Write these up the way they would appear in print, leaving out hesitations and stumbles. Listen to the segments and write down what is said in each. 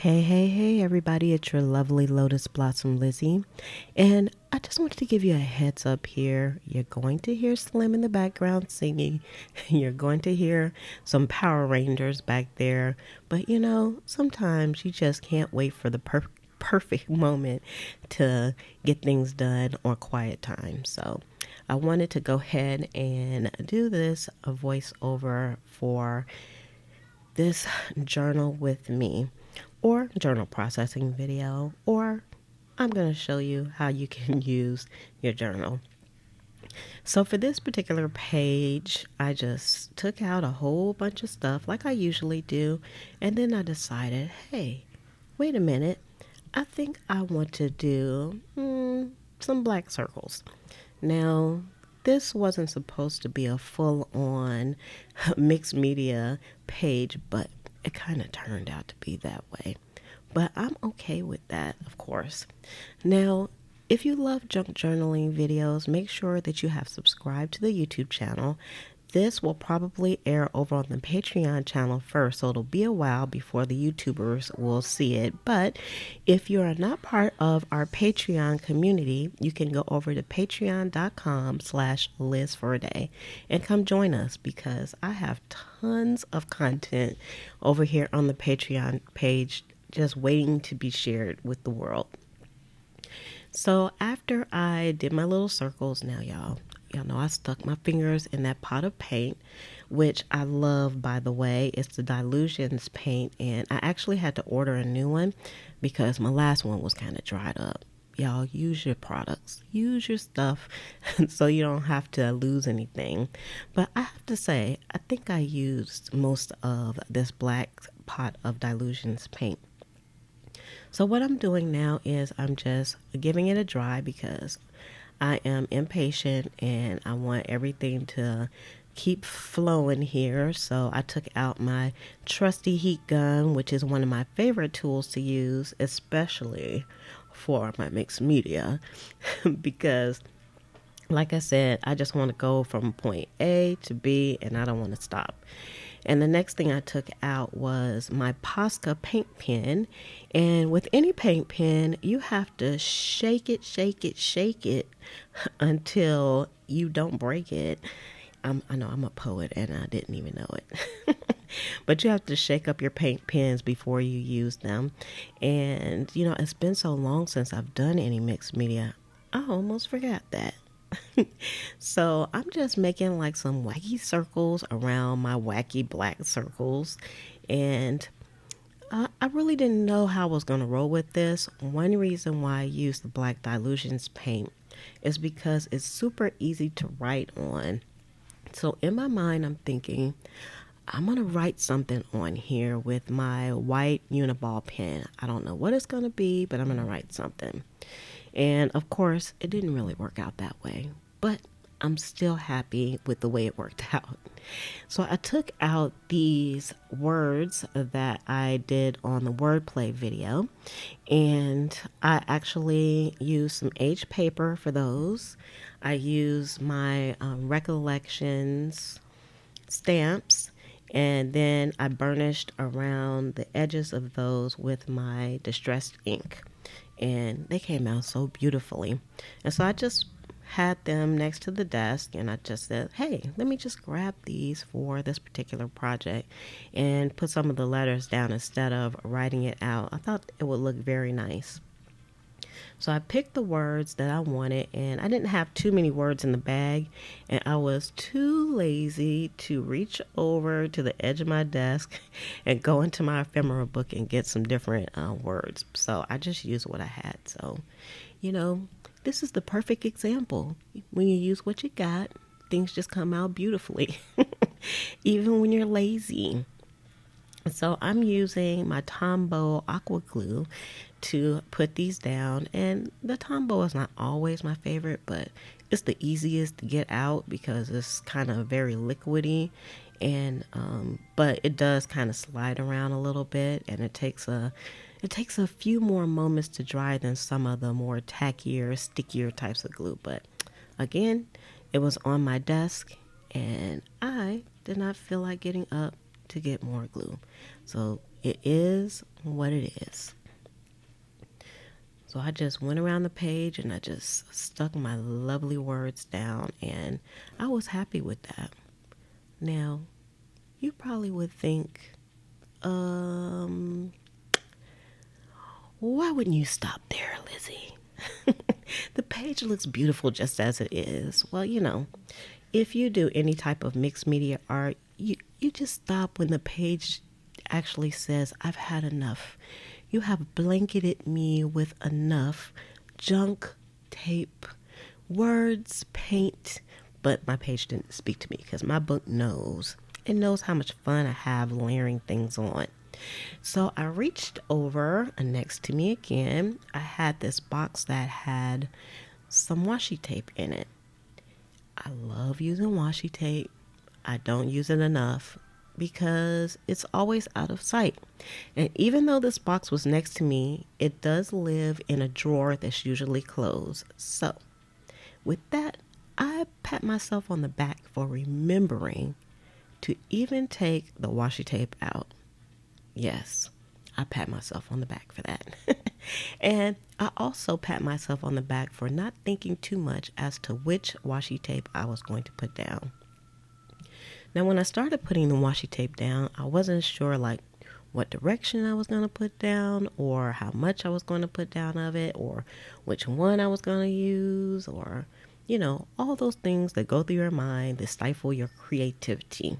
Hey, everybody, it's your lovely Lotus Blossom Lizzie. And I just wanted to give you a heads up here. You're going to hear Slim in the background singing. You're going to hear some Power Rangers back there. But sometimes you just can't wait for the perfect moment to get things done or quiet time. So I wanted to go ahead and do this a voiceover for this journal with me or journal processing video, or I'm going to show you how you can use your journal. So for this particular page, I just took out a whole bunch of stuff like I usually do, and then I decided, hey, wait a minute, I think I want to do some black circles. Now, this wasn't supposed to be a full-on mixed media page, but it kind of turned out to be that way. But I'm okay with that, of course. Now, if you love junk journaling videos, make sure that you have subscribed to the YouTube channel. This will probably air over on the Patreon channel first, so it'll be a while before the YouTubers will see it. But if you are not part of our Patreon community, you can go over to patreon.com/LizForAday and come join us, because I have tons of content over here on the Patreon page just waiting to be shared with the world. So after I did my little circles, now y'all know I stuck my fingers in that pot of paint, which I love, by the way. It's the Dilutions paint, and I actually had to order a new one because my last one was kind of dried up. Y'all, use your products, use your stuff so you don't have to lose anything. But I have to say, I think I used most of this black pot of Dilutions paint. So what I'm doing now is I'm just giving it a dry, because I am impatient and I want everything to keep flowing here. So I took out my trusty heat gun, which is one of my favorite tools to use, especially for my mixed media, because like I said, I just want to go from point A to B and I don't want to stop. And the next thing I took out was my Posca paint pen. And with any paint pen, you have to shake it until you don't break it. I know I'm a poet and I didn't even know it. But you have to shake up your paint pens before you use them. And, it's been so long since I've done any mixed media, I almost forgot that. So I'm just making like some wacky circles around my wacky black circles, and I really didn't know how I was going to roll with this. One reason why I use the black Dilutions paint is because it's super easy to write on. So in my mind, I'm thinking, I'm going to write something on here with my white Uniball pen. I don't know what it's going to be, but I'm going to write something. And of course, it didn't really work out that way, but I'm still happy with the way it worked out. So I took out these words that I did on the wordplay video, and I actually used some H paper for those. I used my recollections stamps, and then I burnished around the edges of those with my distressed ink. And they came out so beautifully. And so I just had them next to the desk, and I just said, hey, let me just grab these for this particular project and put some of the letters down instead of writing it out. I thought it would look very nice. So I picked the words that I wanted, and I didn't have too many words in the bag, and I was too lazy to reach over to the edge of my desk and go into my ephemera book and get some different words. So I just used what I had. So, this is the perfect example. When you use what you got, things just come out beautifully, even when you're lazy. So I'm using my Tombow aqua glue to put these down, and the Tombow is not always my favorite, but it's the easiest to get out because it's kind of very liquidy, and but it does kind of slide around a little bit, and it takes a few more moments to dry than some of the more tackier, stickier types of glue. But again, it was on my desk and I did not feel like getting up to get more glue. So it is what it is. So I just went around the page and I just stuck my lovely words down, and I was happy with that. Now, you probably would think, why wouldn't you stop there, Lizzie? The page looks beautiful just as it is. Well, if you do any type of mixed media art, you just stop when the page actually says, I've had enough. You have blanketed me with enough junk, tape, words, paint. But my page didn't speak to me because my book knows. It knows how much fun I have layering things on. So I reached over next to me again. I had this box that had some washi tape in it. I love using washi tape. I don't use it enough because it's always out of sight. And even though this box was next to me, it does live in a drawer that's usually closed. So with that, I pat myself on the back for remembering to even take the washi tape out. Yes, I pat myself on the back for that. And I also pat myself on the back for not thinking too much as to which washi tape I was going to put down. Now, when I started putting the washi tape down, I wasn't sure what direction I was going to put down, or how much I was going to put down of it, or which one I was going to use, or, all those things that go through your mind that stifle your creativity.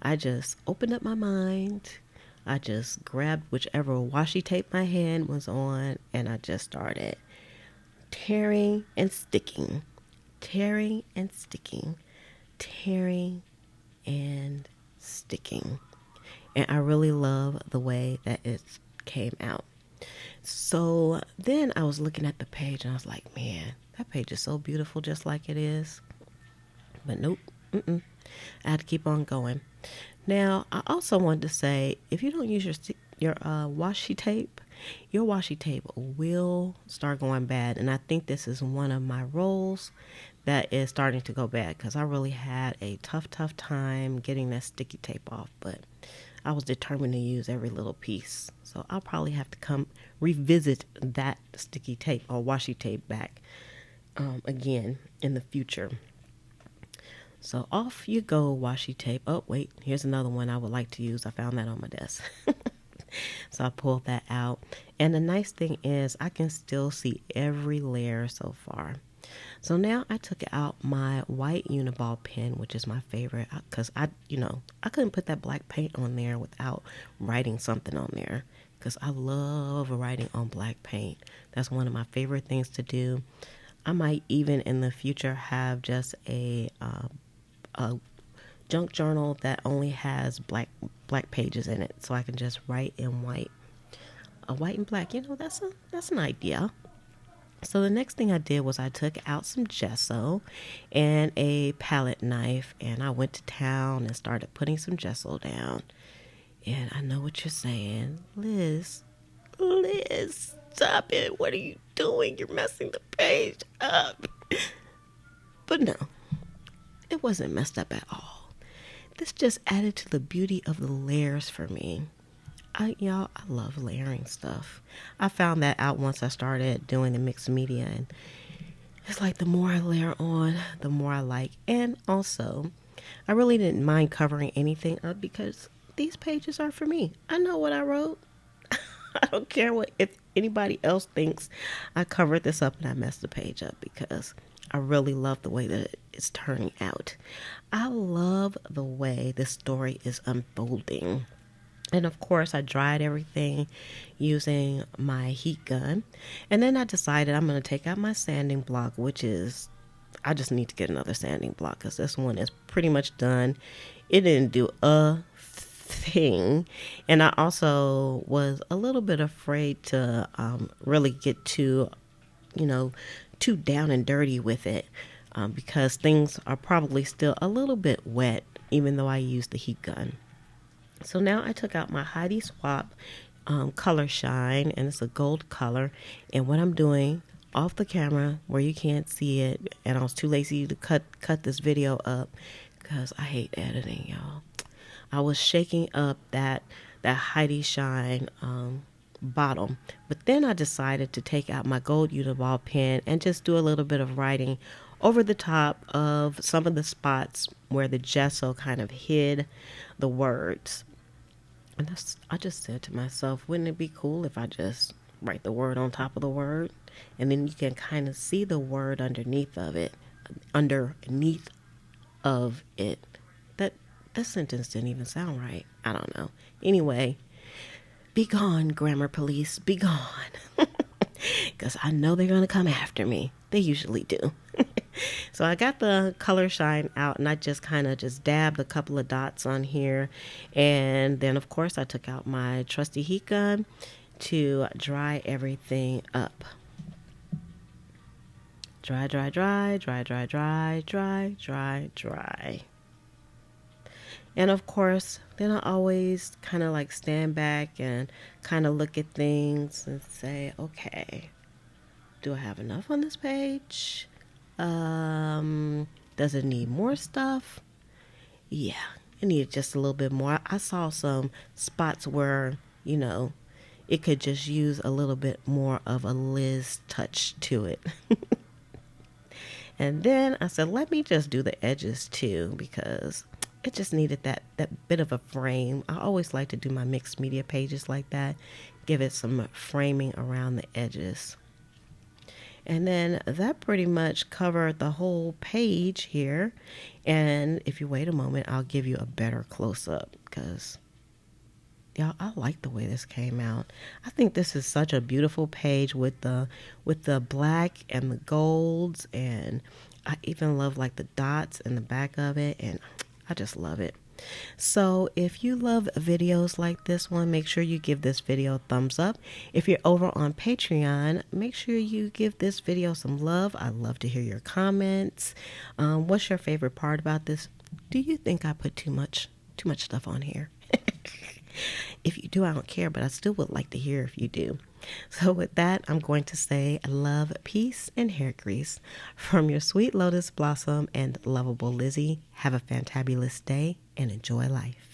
I just opened up my mind. I just grabbed whichever washi tape my hand was on, and I just started tearing and sticking, tearing and sticking, tearing and sticking. And I really love the way that it came out. So then I was looking at the page and I was like, man, that page is so beautiful just like it is. But nope, I had to keep on going. Now, I also wanted to say, if you don't use your washi tape, your washi tape will start going bad. And I think this is one of my roles that is starting to go bad, because I really had a tough time getting that sticky tape off. But I was determined to use every little piece. So I'll probably have to come revisit that sticky tape or washi tape back again in the future. So off you go, washi tape. Oh, wait, here's another one I would like to use. I found that on my desk. So I pulled that out. And the nice thing is I can still see every layer so far. So now I took out my white Uniball pen, which is my favorite, because I couldn't put that black paint on there without writing something on there, because I love writing on black paint. That's one of my favorite things to do. I might even in the future have just a junk journal that only has black pages in it, so I can just write in white, white and black. That's an idea. So the next thing I did was I took out some gesso and a palette knife, and I went to town and started putting some gesso down. And I know what you're saying, Liz, stop it. What are you doing? You're messing the page up. But no, it wasn't messed up at all. This just added to the beauty of the layers for me. I love layering stuff. I found that out once I started doing the mixed media, and it's like the more I layer on, the more I like. And also, I really didn't mind covering anything up because these pages are for me. I know what I wrote. I don't care if anybody else thinks I covered this up and I messed the page up, because I really love the way that it's turning out. I love the way this story is unfolding. And of course, I dried everything using my heat gun. And then I decided I'm going to take out my sanding block, I just need to get another sanding block because this one is pretty much done. It didn't do a thing. And I also was a little bit afraid to really get too down and dirty with it, because things are probably still a little bit wet, even though I used the heat gun. So now I took out my Heidi Swap Color Shine, and it's a gold color. And what I'm doing off the camera where you can't see it, and I was too lazy to cut this video up because I hate editing, y'all. I was shaking up that that Heidi Shine bottom. But then I decided to take out my gold Uniball pen and just do a little bit of writing over the top of some of the spots where the gesso kind of hid the words. And I just said to myself, wouldn't it be cool if I just write the word on top of the word? And then you can kind of see the word underneath of it. That sentence didn't even sound right. I don't know. Anyway, be gone, grammar police, be gone. Because I know they're going to come after me. They usually do. So I got the color shine out and I just kind of just dabbed a couple of dots on here. And then, of course, I took out my trusty heat gun to dry everything up. Dry, dry, dry, dry, dry, dry, dry, dry, dry. And of course, then I always kind of like stand back and kind of look at things and say, okay, do I have enough on this page? Does it need more stuff? Yeah, it needed just a little bit more. I saw some spots where, it could just use a little bit more of a Liz touch to it. And then I said, let me just do the edges too, because it just needed that bit of a frame. I always like to do my mixed media pages like that, give it some framing around the edges. And then that pretty much covered the whole page here. And if you wait a moment, I'll give you a better close-up because, y'all, I like the way this came out. I think this is such a beautiful page with the black and the golds, and I even love like the dots in the back of it, and I just love it. So if you love videos like this one, make sure you give this video a thumbs up. If you're over on Patreon, make sure you give this video some love. I love to hear your comments. What's your favorite part about this? Do you think I put too much stuff on here? If you do, I don't care, but I still would like to hear if you do. So with that, I'm going to say love, peace, and hair grease from your sweet lotus blossom and lovable Lizzie. Have a fantabulous day and enjoy life.